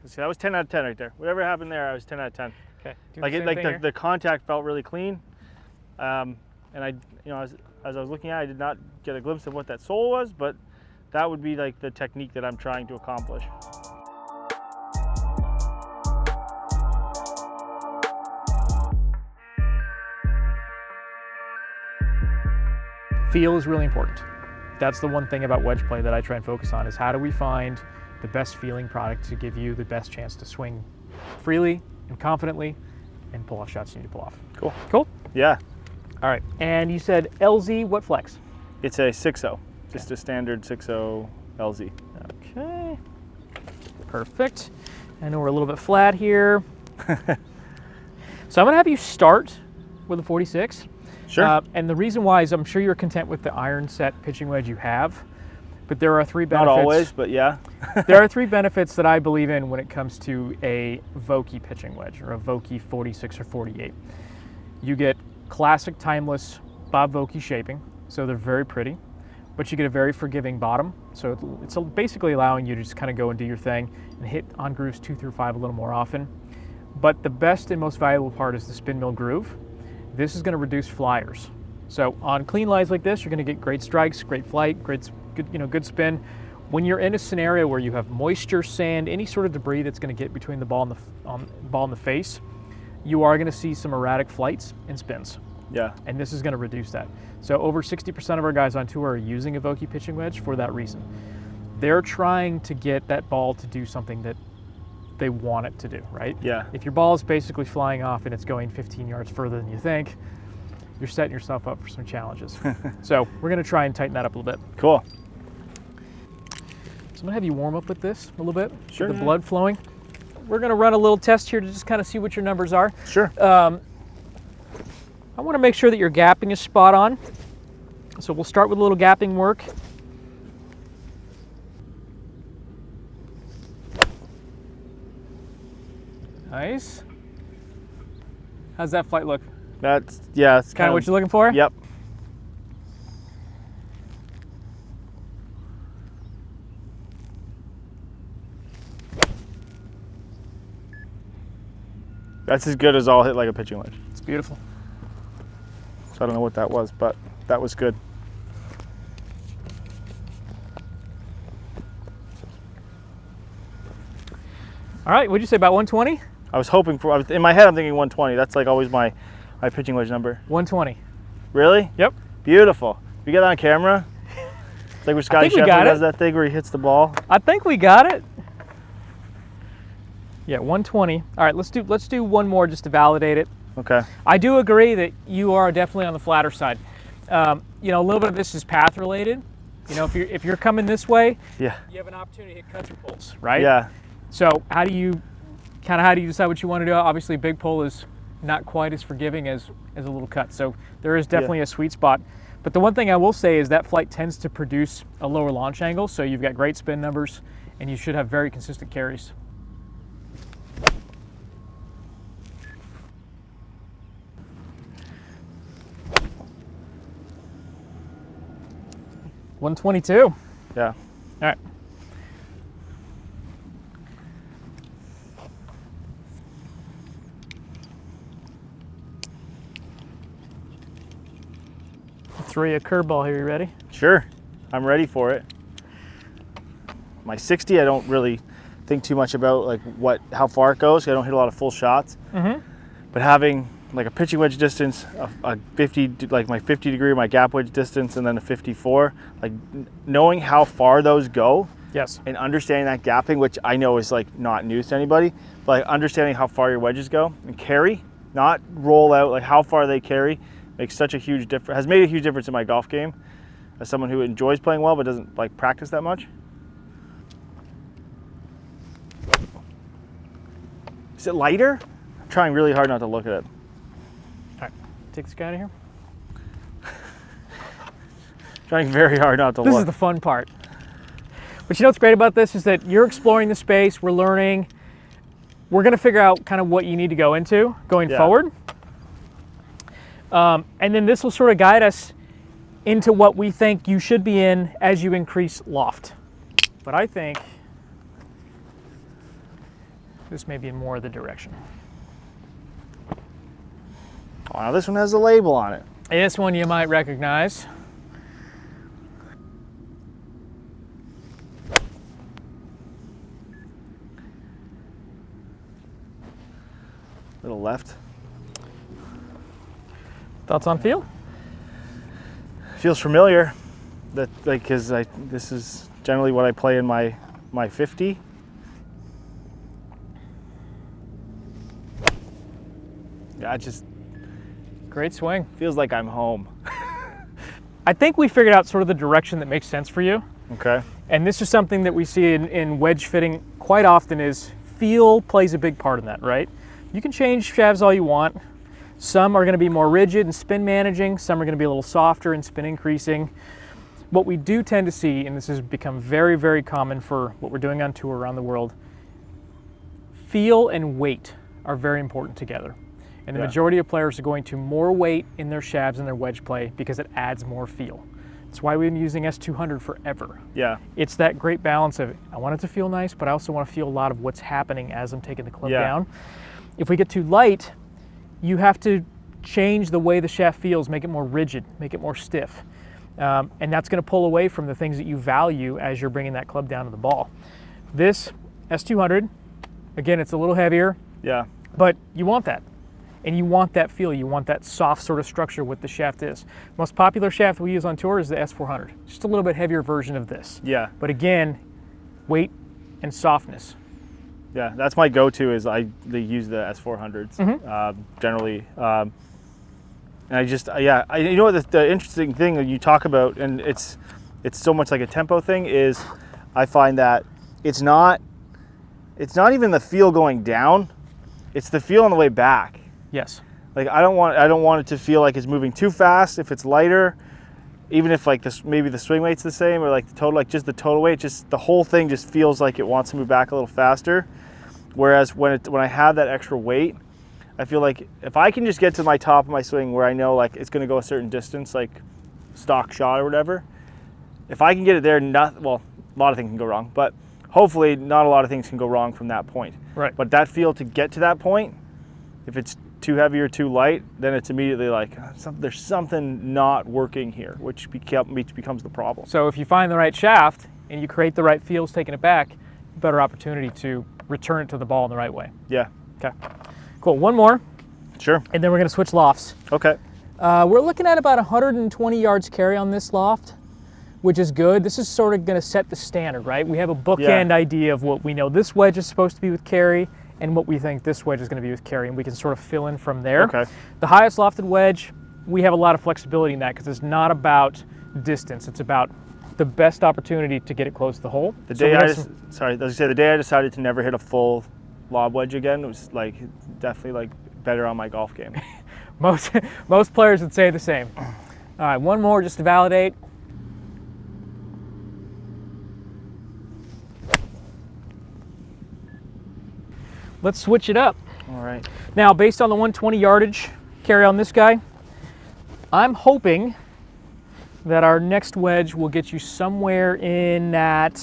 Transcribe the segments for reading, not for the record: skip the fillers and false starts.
See, that was 10 out of 10 right there. Whatever happened there, I was 10 out of 10. Okay. Like the contact felt really clean, and I, as I was looking at it, I did not get a glimpse of what that sole was, but that would be like the technique that I'm trying to accomplish. Feel is really important. That's the one thing about wedge play that I try and focus on, is how do we find the best feeling product to give you the best chance to swing freely and confidently and pull off shots you need to pull off. Cool. Cool? Yeah. All right. And you said LZ, what flex? It's a 6.0, just a standard 6.0 LZ. Okay. Perfect. I know we're a little bit flat here. So I'm going to have you start with a 46. Sure. And the reason why is I'm sure you're content with the iron set pitching wedge you have, but there are 3 benefits. Not always, but yeah. There are 3 benefits that I believe in when it comes to a Vokey pitching wedge, or a Vokey 46 or 48. You get classic timeless Bob Vokey shaping, so they're very pretty, but you get a very forgiving bottom. So it's basically allowing you to just kind of go and do your thing and hit on grooves 2 through 5 a little more often. But the best and most valuable part is the spin mill groove. This is going to reduce flyers. So on clean lies like this, you're going to get great strikes, great flight, good spin. When you're in a scenario where you have moisture, sand, any sort of debris that's going to get between the ball and the face, you are going to see some erratic flights and spins. Yeah. And this is going to reduce that. So over 60% of our guys on tour are using a Vokey pitching wedge for that reason. They're trying to get that ball to do something that they want it to do, right? Yeah. If your ball is basically flying off and it's going 15 yards further than you think, you're setting yourself up for some challenges. So we're going to try and tighten that up a little bit. Cool. So I'm going to have you warm up with this a little bit. Sure. Get the blood flowing. We're going to run a little test here to just kind of see what your numbers are. Sure. I want to make sure that your gapping is spot on. So we'll start with a little gapping work. Nice. How's that flight look? That's Kind of what you're looking for? Yep. That's as good as I'll hit like a pitching wedge. It's beautiful. So I don't know what that was, but that was good. All right, what'd you say, about 120? I was hoping for, in my head I'm thinking 120. That's like always my pitching wedge number. 120. Really? Yep. Beautiful. You get that on camera? It's like where Scotty Scheffler does that thing where he hits the ball. I think we got it. Yeah, 120. All right, let's do one more just to validate it. Okay. I do agree that you are definitely on the flatter side. You know, a little bit of this is path related. You know, if you're coming this way, yeah, you have an opportunity to hit cuts or pulls, right? Yeah. So how do you decide what you want to do? Obviously, big pull is not quite as forgiving as a little cut. So there is definitely a sweet spot. But the one thing I will say is that flight tends to produce a lower launch angle, so you've got great spin numbers, and you should have very consistent carries. $122. Yeah. All right. Throw you a curveball here. You ready? Sure. I'm ready for it. My 60, I don't really think too much about like how far it goes. I don't hit a lot of full shots. Mm-hmm. But having like a pitching wedge distance, a 50, like my 50 degree, my gap wedge distance, and then a 54, like knowing how far those go. Yes. And understanding that gapping, which I know is like not news to anybody, but like understanding how far your wedges go and carry, not roll out, like how far they carry, makes such a huge difference, has made a huge difference in my golf game as someone who enjoys playing well but doesn't like practice that much. Is it lighter? I'm trying really hard not to look at it. All right, take this guy out of here. Trying very hard not to look. This is the fun part. But you know what's great about this is that you're exploring the space, we're learning, we're gonna figure out kind of what you need to go into going forward. And then this will sort of guide us into what we think you should be in as you increase loft. But I think This may be more the direction. Oh, now this one has a label on it. This one you might recognize. Little left. Thoughts on feel? Feels familiar. That like because this is generally what I play in my 50. Yeah, it just Great swing. feels like I'm home. I think we figured out sort of the direction that makes sense for you. Okay. And this is something that we see in wedge fitting quite often is feel plays a big part in that, right? You can change shafts all you want. Some are going to be more rigid and spin managing. Some are going to be a little softer and spin increasing. What we do tend to see, and this has become very, very common for what we're doing on tour around the world, feel and weight are very important together. And the majority of players are going to more weight in their shafts and their wedge play because it adds more feel. That's why we've been using S200 forever. Yeah. It's that great balance of, I want it to feel nice, but I also want to feel a lot of what's happening as I'm taking the club down. If we get too light, you have to change the way the shaft feels, make it more rigid, make it more stiff. And that's going to pull away from the things that you value as you're bringing that club down to the ball. This S200, again, it's a little heavier, but you want that. And you want that feel, you want that soft sort of structure what the shaft is. Most popular shaft we use on tour is the S400. Just a little bit heavier version of this. Yeah. But again, weight and softness. Yeah, that's my go-to is they use the S400s generally. And I just, you know what the interesting thing that you talk about, and it's so much like a tempo thing, is I find that it's not even the feel going down, it's the feel on the way back. Yes. Like I don't want it to feel like it's moving too fast if it's lighter, even if like this maybe the swing weight's the same or like the total, like just the total weight, just the whole thing just feels like it wants to move back a little faster. Whereas when I have that extra weight, I feel like if I can just get to my top of my swing where I know like it's going to go a certain distance, like stock shot or whatever, if I can get it there, well, a lot of things can go wrong, but hopefully not a lot of things can go wrong from that point. Right. But that feel to get to that point, if it's too heavy or too light, then it's immediately like there's something not working here, which becomes the problem. So if you find the right shaft and you create the right feels taking it back, better opportunity to return it to the ball in the right way. Yeah. Okay. Cool. One more. Sure. And then we're going to switch lofts. Okay. We're looking at about 120 yards carry on this loft, which is good. This is sort of going to set the standard, right? We have a bookend idea of what we know this wedge is supposed to be with carry and what we think this wedge is going to be with carry, and we can sort of fill in from there. Okay. The highest lofted wedge, we have a lot of flexibility in that because it's not about distance. It's about the best opportunity to get it close to the hole. The day the day I decided to never hit a full lob wedge again, it was like definitely like better on my golf game. Most players would say the same. All right, one more just to validate. Let's switch it up. All right. Now, based on the 120 yardage carry on this guy, I'm hoping that our next wedge will get you somewhere in that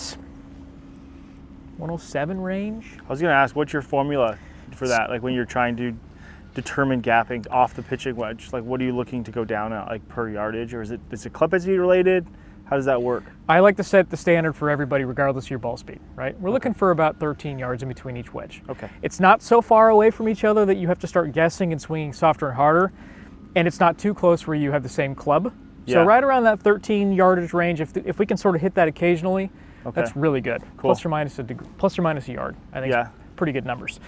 107 range. I was going to ask, what's your formula for that? Like when you're trying to determine gapping off the pitching wedge, like what are you looking to go down at, like per yardage, or is it club speed related? How does that work? I like to set the standard for everybody regardless of your ball speed, right? We're looking for about 13 yards in between each wedge. Okay. It's not so far away from each other that you have to start guessing and swinging softer and harder, and it's not too close where you have the same club. Yeah. So right around that 13 yardage range, if we can sort of hit that occasionally, that's really good. Cool. Plus or minus a yard, I think Yeah. pretty good numbers.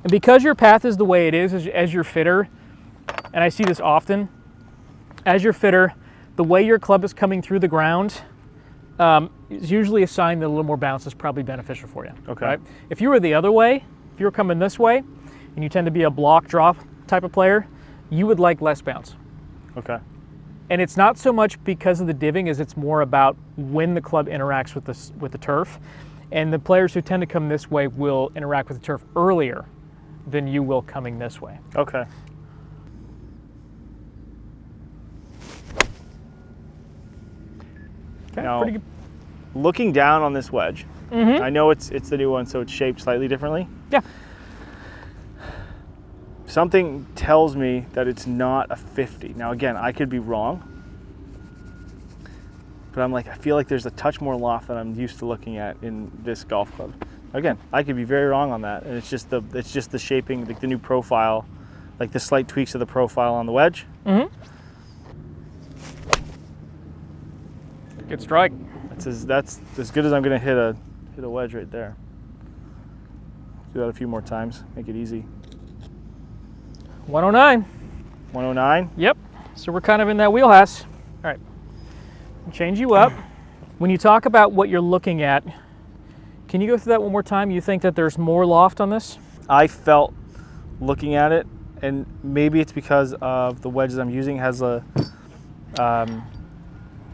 And because your path is the way it is as your fitter, and I see this often, as your fitter, the way your club is coming through the ground is usually a sign that a little more bounce is probably beneficial for you. Okay. Right? If you were the other way, if you were coming this way, and you tend to be a block drop type of player, you would like less bounce. Okay. And it's not so much because of the diving as it's more about when the club interacts with the turf. And the players who tend to come this way will interact with the turf earlier than you will coming this way. Okay. Okay, Now, pretty good. looking down on this wedge, I know it's the new one, so it's shaped slightly differently. Yeah. something tells me that it's not a 50. Now again, I could be wrong, but I'm like, I feel like there's a touch more loft than I'm used to looking at in this golf club. Again, I could be very wrong on that, and it's just the shaping, like the new profile, like the slight tweaks of the profile on the wedge. Mm-hmm. Good strike. That's as good as I'm gonna hit a wedge right there. Do that a few more times, make it easy. 109. 109. Yep. So we're kind of in that wheelhouse. All right. Change you up. When you talk about what you're looking at, can you go through that one more time? You think that there's more loft on this? I felt looking at it, and maybe it's because of the wedges I'm using has a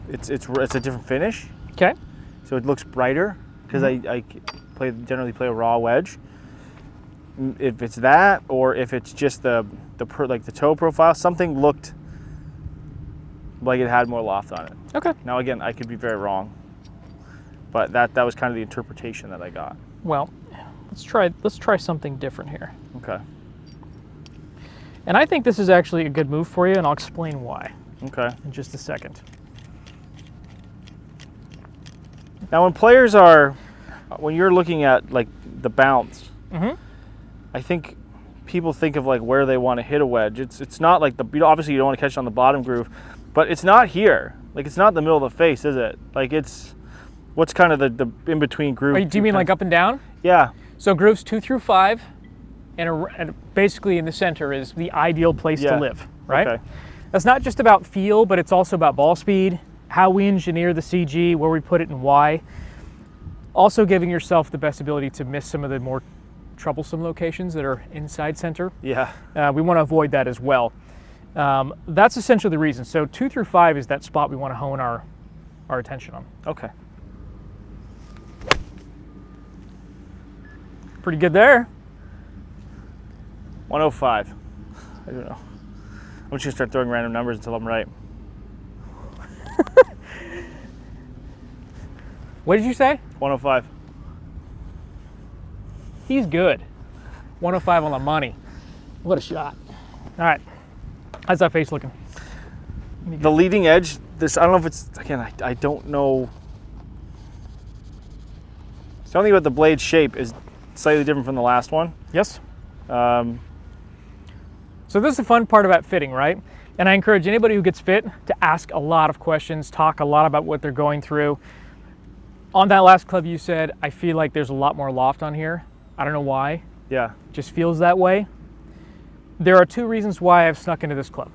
it's a different finish. Okay. So it looks brighter because I generally play a raw wedge. If it's that, or if it's just the toe profile, something looked like it had more loft on it. Okay. Now again, I could be very wrong, but that was kind of the interpretation that I got. Well, let's try something different here. Okay. And I think this is actually a good move for you, and I'll explain why. Okay. In just a second. Now, when you're looking at like the bounce, I think people think of like where they want to hit a wedge. It's not like obviously you don't want to catch it on the bottom groove, but it's not here. Like it's not the middle of the face, is it? Like it's what's kind of the in between groove. Do you mean like up and down? Yeah. So grooves 2 through 5, and basically in the center is the ideal place to live, right? Okay. That's not just about feel, but it's also about ball speed, how we engineer the CG, where we put it and why. Also giving yourself the best ability to miss some of the more troublesome locations that are inside center. Yeah. We want to avoid that as well. That's essentially the reason. So 2 through 5 is that spot we want to hone our attention on. Okay. Pretty good there. 105. I don't know. I'm just gonna start throwing random numbers until I'm right. What did you say? 105. He's good. 105 on the money. What a shot. All right. How's that face looking? The leading edge, I don't know if it's, again, I don't know. Something about the blade shape is slightly different from the last one. Yes. So this is the fun part about fitting, right? And I encourage anybody who gets fit to ask a lot of questions, talk a lot about what they're going through. On that last club you said, I feel like there's a lot more loft on here. I don't know why. Yeah. It just feels that way. There are 2 reasons why I've snuck into this club.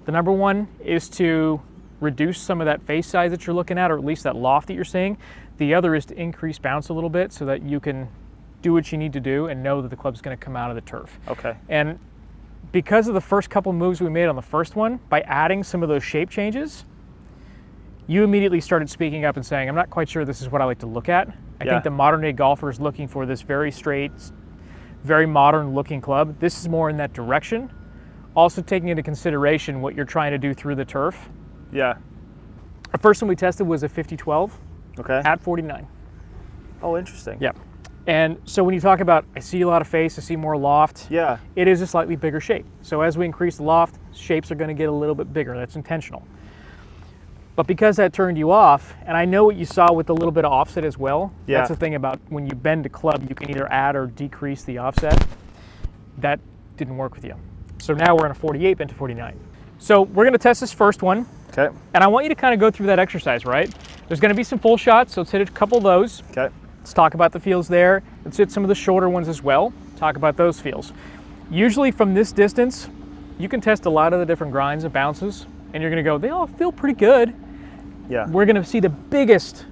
The number one is to reduce some of that face size that you're looking at, or at least that loft that you're seeing. The other is to increase bounce a little bit so that you can do what you need to do and know that the club's going to come out of the turf. Okay. And because of the first couple moves we made on the first one, by adding some of those shape changes, you immediately started speaking up and saying, I'm not quite sure this is what I like to look at. I think the modern day golfer is looking for this very straight, very modern looking club. This is more in that direction. Also taking into consideration what you're trying to do through the turf. Yeah. The first one we tested was a 50-12 at 49. Oh, interesting. Yeah. And so when you talk about, I see a lot of face, I see more loft. Yeah. It is a slightly bigger shape. So as we increase the loft, shapes are going to get a little bit bigger. That's intentional. But because that turned you off, and I know what you saw with a little bit of offset as well. Yeah. That's the thing about when you bend a club, you can either add or decrease the offset. That didn't work with you. So now we're in a 48 bent to 49. So we're going to test this first one. Okay. And I want you to kind of go through that exercise, right? There's going to be some full shots, so let's hit a couple of those. Okay. Let's talk about the feels there. Let's hit some of the shorter ones as well. Talk about those feels. Usually from this distance, you can test a lot of the different grinds and bounces, and you're going to go, they all feel pretty good. Yeah. We're going to see the biggest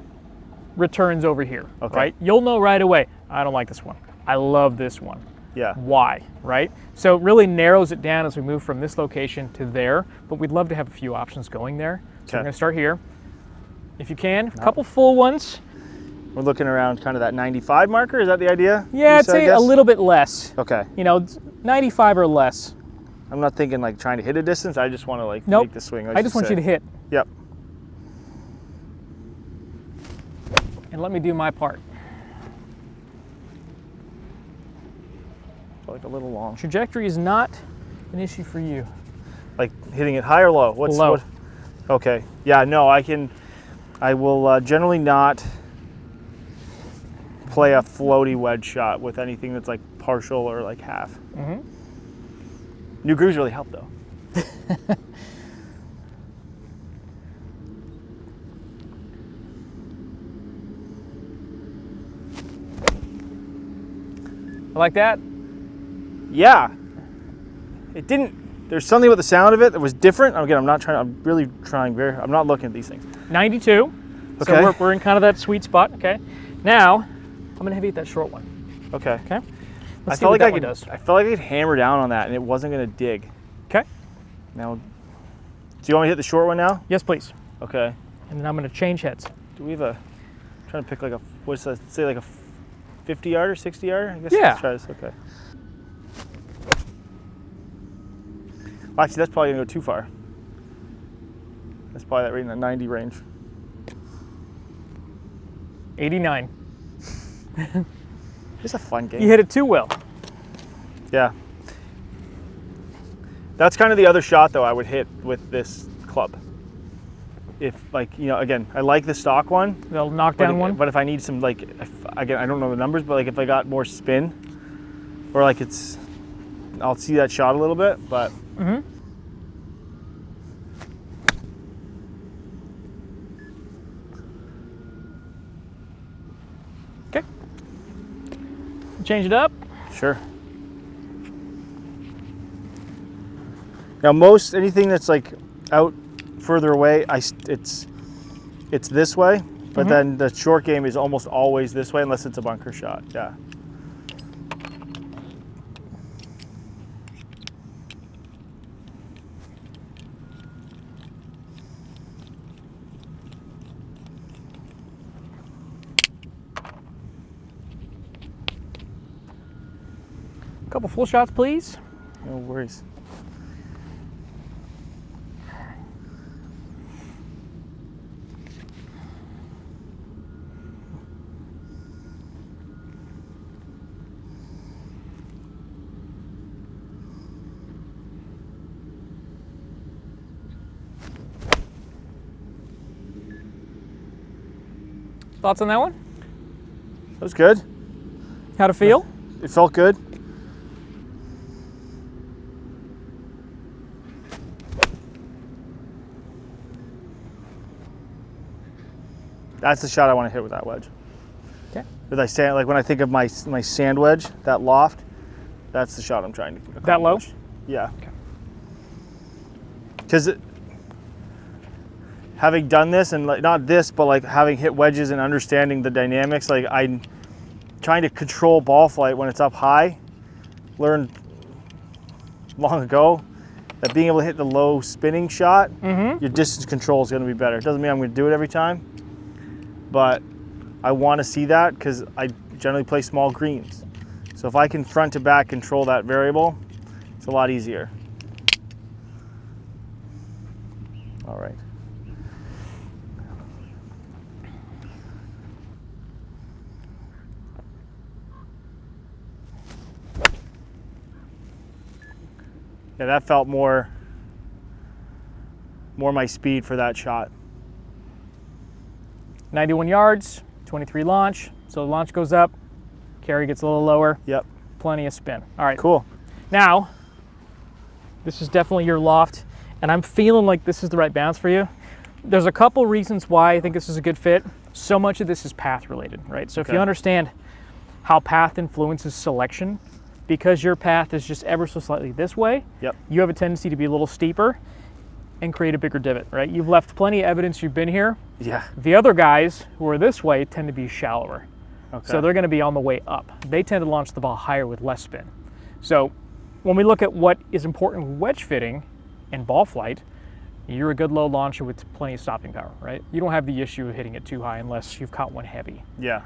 returns over here, right? You'll know right away, I don't like this one. I love this one. Yeah. Why, right? So it really narrows it down as we move from this location to there, but we'd love to have a few options going there. So we're going to start here. If you can, a couple full ones. We're looking around kind of that 95 marker. Is that the idea? Yeah, I'd say a little bit less. Okay. You know, 95 or less. I'm not thinking like trying to hit a distance. I just want to like Nope. make the swing. I just want you to hit. Yep. And let me do my part. but like a little long. Trajectory is not an issue for you. Like hitting it high or low? Low. Okay. Yeah, no, I will generally not play a floaty wedge shot with anything that's like partial or like half. Mm-hmm. New grooves really help though. Like that? Yeah. It didn't, there's something about the sound of it that was different. Again, I'm not looking at these things. 92. Okay. So we're in kind of that sweet spot, okay? Now, I'm gonna have you hit that short one. Okay. Okay? I Let's see felt what like that one does. I felt like I could hammer down on that and it wasn't gonna dig. Okay. Now, do you want me to hit the short one now? Yes, please. Okay. And then I'm gonna change heads. Do we have I'm trying to pick like what's that, say like a 50 yarder, 60 yarder? I guess Yeah. let's try this, okay. Well, actually, that's probably gonna go too far. That's probably that right in the 90 range. 89. It's a fun game. You hit it too well. Yeah. That's kind of the other shot though I would hit with this club. If like, you know, again, I like the stock one. They'll knock down one. But if I need some like, again, I don't know the numbers, but like if I got more spin or like I'll see that shot a little bit, but. Mm-hmm. Okay. Change it up. Sure. Now anything that's like out further away, it's this way, but then the short game is almost always this way unless it's a bunker shot. Yeah. Couple full shots, please. No worries. Thoughts on that one? That was good. How'd it feel? It felt good. That's the shot I want to hit with that wedge. Okay. Like when I think of my sand wedge, that loft, that's the shot I'm trying to accomplish. That low? Yeah. Okay. Because having done this and like not this, but like having hit wedges and understanding the dynamics, like I'm trying to control ball flight when it's up high. Learned long ago that being able to hit the low spinning shot, your distance control is going to be better. It doesn't mean I'm going to do it every time, but I want to see that because I generally play small greens. So if I can front to back control that variable, it's a lot easier. All right. Yeah, that felt more my speed for that shot. 91 yards, 23 launch. So the launch goes up, carry gets a little lower. Yep. Plenty of spin. All right. Cool. Now, this is definitely your loft, and I'm feeling like this is the right bounce for you. There's a couple reasons why I think this is a good fit. So much of this is path related, right? So if you understand how path influences selection, because your path is just ever so slightly this way, you have a tendency to be a little steeper and create a bigger divot, right? You've left plenty of evidence you've been here. Yeah. The other guys who are this way tend to be shallower. Okay. So they're gonna be on the way up. They tend to launch the ball higher with less spin. So when we look at what is important with wedge fitting and ball flight, you're a good low launcher with plenty of stopping power, right? You don't have the issue of hitting it too high unless you've caught one heavy. Yeah.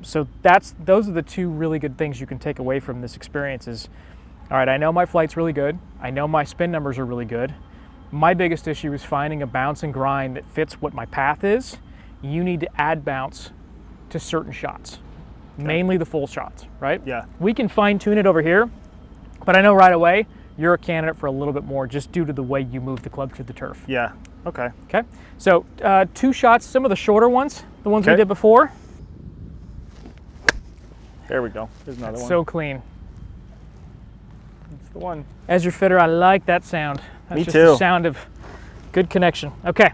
So those are the two really good things you can take away from this experience is, all right, I know my flight's really good. I know my spin numbers are really good. My biggest issue is finding a bounce and grind that fits what my path is. You need to add bounce to certain shots, mainly the full shots, right? Yeah. We can fine tune it over here But I know right away you're a candidate for a little bit more just due to the way you move the club through the turf. Yeah. Okay. Okay. So 2 shots, some of the shorter ones, the ones we Okay. did before. There we go. There's another one. So clean. That's the one. As your fitter, I like that sound. That's Me just too. the sound of good connection. Okay.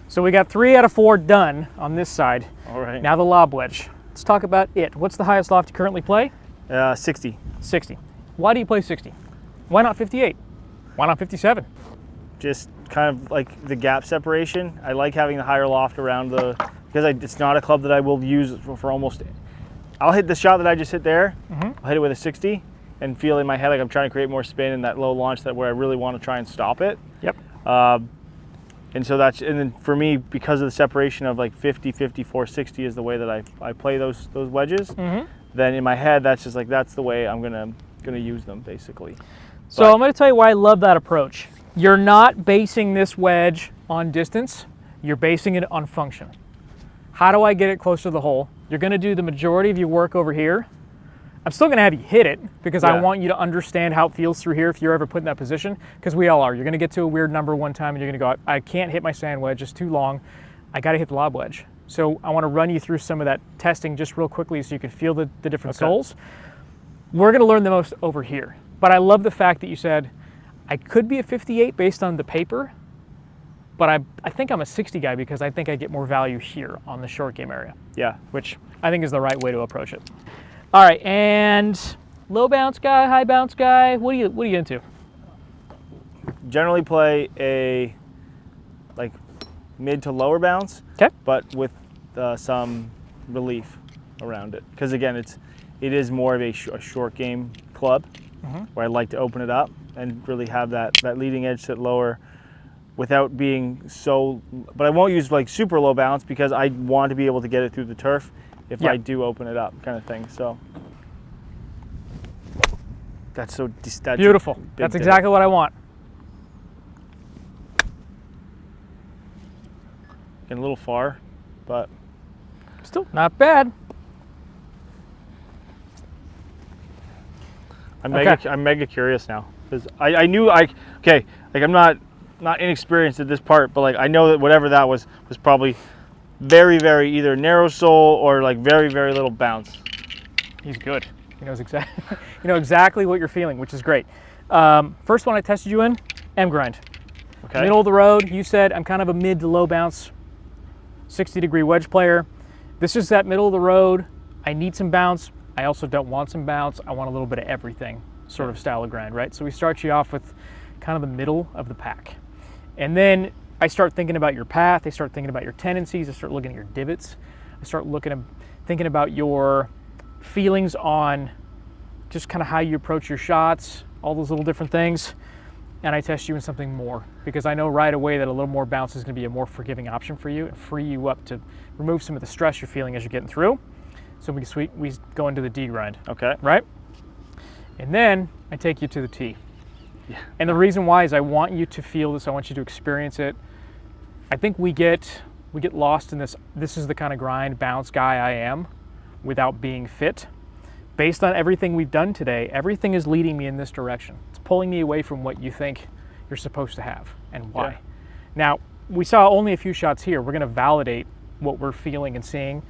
So we got 3 out of 4 done on this side. All right. Now the lob wedge. Let's talk about it. What's the highest loft you currently play? 60. 60. Why do you play 60? Why not 58? Why not 57? Just kind of like the gap separation. I like having the higher loft around because it's not a club that I will use for almost. I'll hit the shot that I just hit there. I'll hit it with a 60 and feel in my head like I'm trying to create more spin in that low launch where I really want to try and stop it. Yep. And so and then for me, because of the separation of like 50, 54, 60 is the way that I play those wedges. Then in my head, that's just like, that's the way I'm gonna use them basically. So I'm going to tell you why I love that approach. You're not basing this wedge on distance. You're basing it on function. How do I get it closer to the hole? You're going to do the majority of your work over here. I'm still going to have you hit it because I want you to understand how it feels through here if you're ever put in that position, because we all are. You're going to get to a weird number one time and you're going to go, I can't hit my sand wedge, it's too long. I got to hit the lob wedge. So I want to run you through some of that testing just real quickly so you can feel the different soles. We're going to learn the most over here. But I love the fact that you said, I could be a 58 based on the paper, but I think I'm a 60 guy because I think I get more value here on the short game area. Yeah. Which I think is the right way to approach it. All right, and low bounce guy, high bounce guy, what are you into? Generally play a like mid to lower bounce, but with some relief around it. Because again, it is more of a short game club. Where I like to open it up and really have that leading edge sit lower without being so, but I won't use like super low bounce because I want to be able to get it through the turf if I do open it up kind of thing. So that's beautiful. That's exactly what I want. Getting a little far, but still not bad. I'm mega curious now because I knew like I'm not inexperienced at this part, but like I know that whatever that was probably very either narrow sole or like very little bounce. He's good. He knows exactly what you're feeling, which is great. First one I tested you in, M grind. Okay. Middle of the road. You said I'm kind of a mid to low bounce, 60-degree wedge player. This is that middle of the road. I need some bounce. I also don't want some bounce. I want a little bit of everything sort of style of grind, right? So we start you off with kind of the middle of the pack. And then I start thinking about your path. I start thinking about your tendencies. I start looking at your divots. I start thinking about your feelings on just kind of how you approach your shots, all those little different things. And I test you in something more because I know right away that a little more bounce is going to be a more forgiving option for you and free you up to remove some of the stress you're feeling as you're getting through. So we go into the D grind. Okay. Right? And then I take you to the T. Yeah. And the reason why is I want you to feel this. I want you to experience it. I think we get lost in this. This is the kind of grind bounce guy I am without being fit. Based on everything we've done today, everything is leading me in this direction. It's pulling me away from what you think you're supposed to have and why. Yeah. Now, we saw only a few shots here. We're going to validate what we're feeling and seeing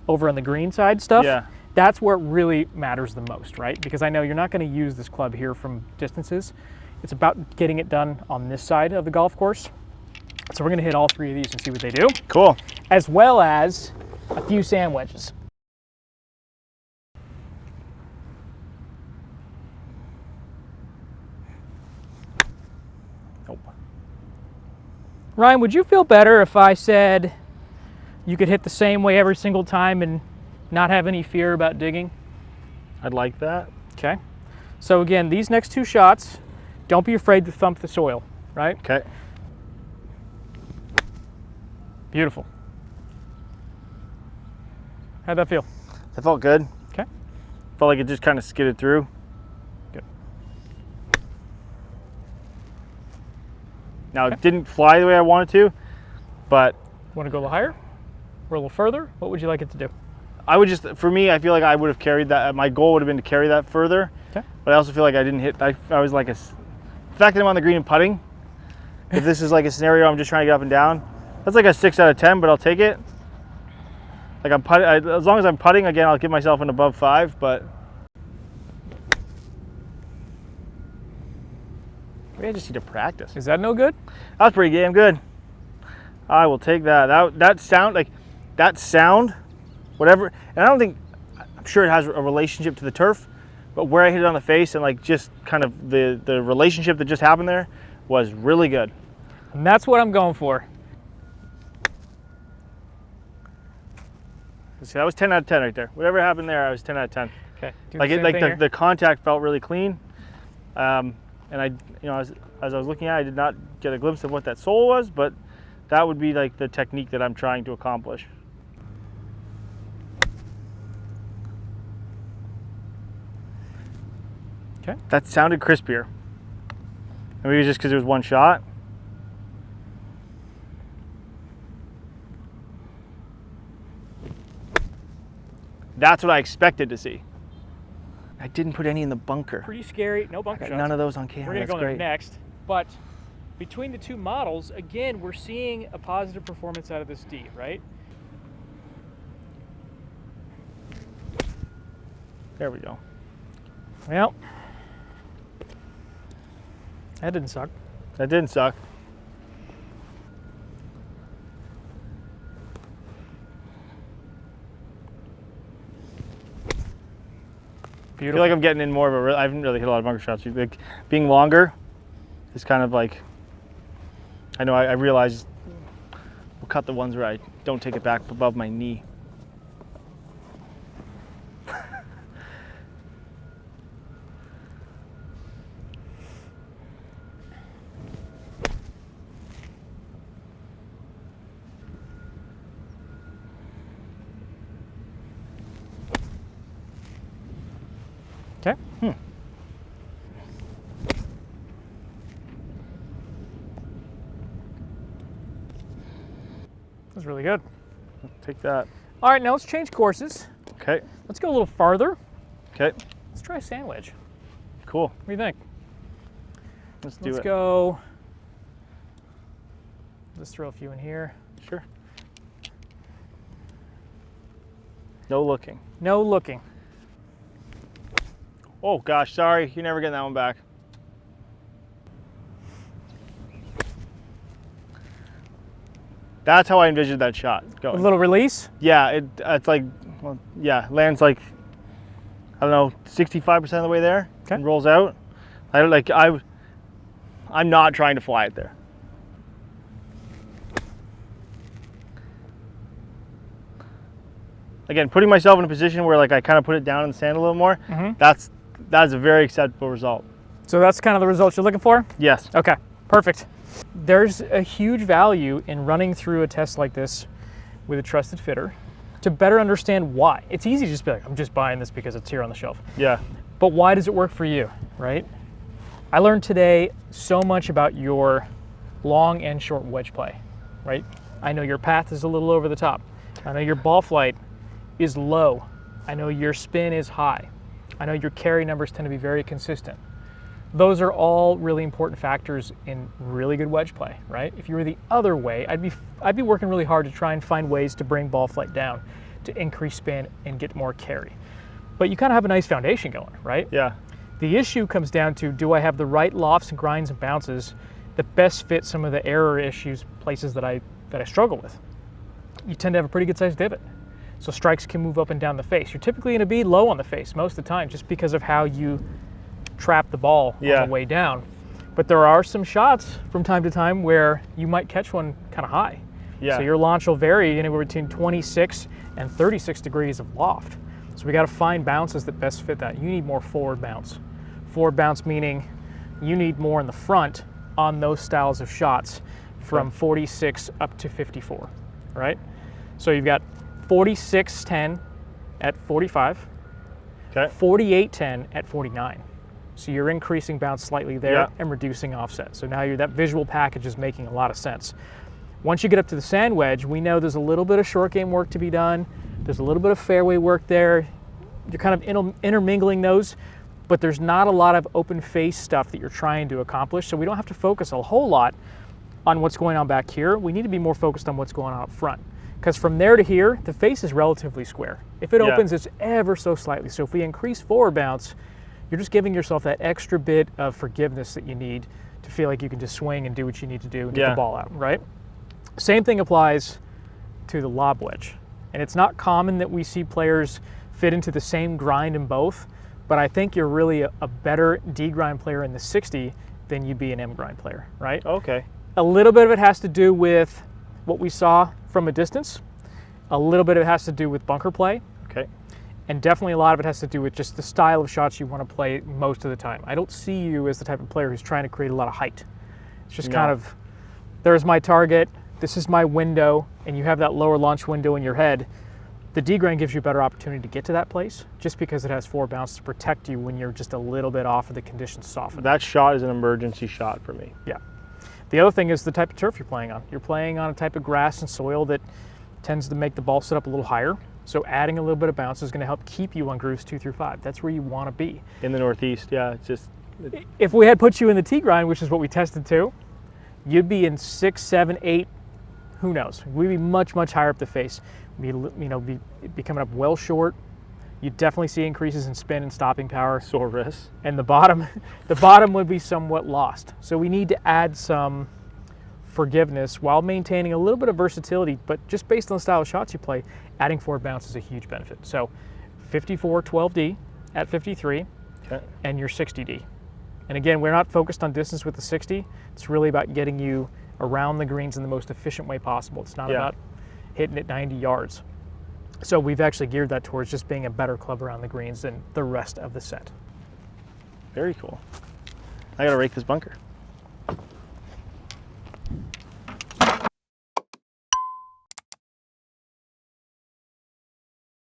over on the green side stuff. Yeah. That's where it really matters the most, right? Because I know you're not going to use this club here from distances. It's about getting it done on this side of the golf course. So we're going to hit all 3 of these and see what they do. Cool. As well as a few sand wedges. Nope. Ryan, would you feel better if I said you could hit the same way every single time and not have any fear about digging? I'd like that. Okay. So again, these next 2 shots, don't be afraid to thump the soil, right? Okay. Beautiful. How'd that feel? That felt good. Okay. Felt like it just kind of skidded through. Good. Now, it didn't fly the way I wanted to, but... Want to go a little higher or a little further? What would you like it to do? I would just, for me, I feel like I would have carried that. My goal would have been to carry that further. Okay. But I also feel like I didn't hit. I was like the fact that I'm on the green and putting. If this is like a scenario, I'm just trying to get up and down. That's like a 6 out of 10, but I'll take it. Like I'm putting, as long as I'm putting again, I'll give myself an above 5. But maybe I just need to practice. Is that no good? That was pretty damn good. I will take that. That sound, whatever. And I don't think, I'm sure it has a relationship to the turf, but where I hit it on the face and like just kind of the relationship that just happened there was really good. And that's what I'm going for. See, that was 10 out of 10 right there. Whatever happened there, I was 10 out of 10. Okay. Like the contact felt really clean. And I, as I was looking at it, I did not get a glimpse of what that sole was, but that would be like the technique that I'm trying to accomplish. Okay. That sounded crispier. Maybe just because it was one shot. That's what I expected to see. I didn't put any in the bunker. Pretty scary. No bunker shots. None of those on camera. We're going to That's go great. there next. But between the two models, again, we're seeing a positive performance out of this D, right? There we go. Well, that didn't suck. That didn't suck. I feel like I'm getting in more of a. I haven't really hit a lot of bunker shots. Like being longer is kind of like. I know I realize we'll cut the ones where I don't take it back above my knee. Okay. That's really good. Take that. All right, now let's change courses. Okay. Let's go a little farther. Okay. Let's try a sand wedge. Cool. What do you think? Let's do it. Let's go. Let's throw a few in here. Sure. No looking. No looking. Oh gosh, sorry. You're never getting that one back. That's how I envisioned that shot going. A little release. Yeah, it's like, well, yeah, lands like, I don't know, 65% of the way there, Okay. and rolls out. I'm not trying to fly it there. Again, putting myself in a position where like I kind of put it down in the sand a little more. That is a very acceptable result. So that's kind of the results you're looking for? Yes. Okay, perfect. There's a huge value in running through a test like this with a trusted fitter to better understand why. It's easy to just be like, I'm just buying this because it's here on the shelf. Yeah. But why does it work for you, right? I learned today so much about your long and short wedge play, right? I know your path is a little over the top. I know your ball flight is low. I know your spin is high. I know your carry numbers tend to be very consistent. Those are all really important factors in really good wedge play, right? If you were the other way, I'd be working really hard to try and find ways to bring ball flight down, to increase spin and get more carry. But you kind of have a nice foundation going, right? Yeah. The issue comes down to, do I have the right lofts and grinds and bounces that best fit some of the error issues, places that I struggle with? You tend to have a pretty good sized divot. So strikes can move up and down the face. You're typically going to be low on the face most of the time just because of how you trap the ball on the way down. But there are some shots from time to time where you might catch one kind of high. Yeah. So your launch will vary anywhere between 26 and 36 degrees of loft. So we got to find bounces that best fit that. You need more forward bounce. Forward bounce meaning you need more in the front on those styles of shots from 46 up to 54, right? So you've got 46-10 at 45, Okay. 48-10 at 49. So you're increasing bounce slightly there and reducing offset. So now that visual package is making a lot of sense. Once you get up to the sand wedge, we know there's a little bit of short game work to be done. There's a little bit of fairway work there. You're kind of intermingling those, but there's not a lot of open face stuff that you're trying to accomplish. So we don't have to focus a whole lot on what's going on back here. We need to be more focused on what's going on up front. Because from there to here, the face is relatively square. If it opens, it's ever so slightly. So if we increase forward bounce, you're just giving yourself that extra bit of forgiveness that you need to feel like you can just swing and do what you need to do and get the ball out, right? Same thing applies to the lob wedge. And it's not common that we see players fit into the same grind in both, but I think you're really a better D grind player in the 60 than you'd be an M grind player, right? Okay. A little bit of it has to do with what we saw from a distance. A little bit of it has to do with bunker play. Okay. And definitely a lot of it has to do with just the style of shots you want to play most of the time. I don't see you as the type of player who's trying to create a lot of height. It's just kind of, there's my target, this is my window, and you have that lower launch window in your head. The D grind gives you a better opportunity to get to that place just because it has forward bounce to protect you when you're just a little bit off of the conditions soften. That shot is an emergency shot for me. Yeah. The other thing is the type of turf you're playing on. You're playing on a type of grass and soil that tends to make the ball sit up a little higher. So adding a little bit of bounce is going to help keep you on grooves 2 through 5. That's where you want to be. In the Northeast, yeah. It's just. If we had put you in the T grind, which is what we tested too, you'd be in 6, 7, 8. Who knows? We'd be much, much higher up the face. Be coming up well short. You definitely see increases in spin and stopping power. Sore wrist. And the bottom would be somewhat lost. So we need to add some forgiveness while maintaining a little bit of versatility, but just based on the style of shots you play, adding forward bounce is a huge benefit. So 54 12D at 53 and your 60D. And again, we're not focused on distance with the 60. It's really about getting you around the greens in the most efficient way possible. It's not about hitting it 90 yards. So we've actually geared that towards just being a better club around the greens than the rest of the set. Very cool. I gotta rake this bunker.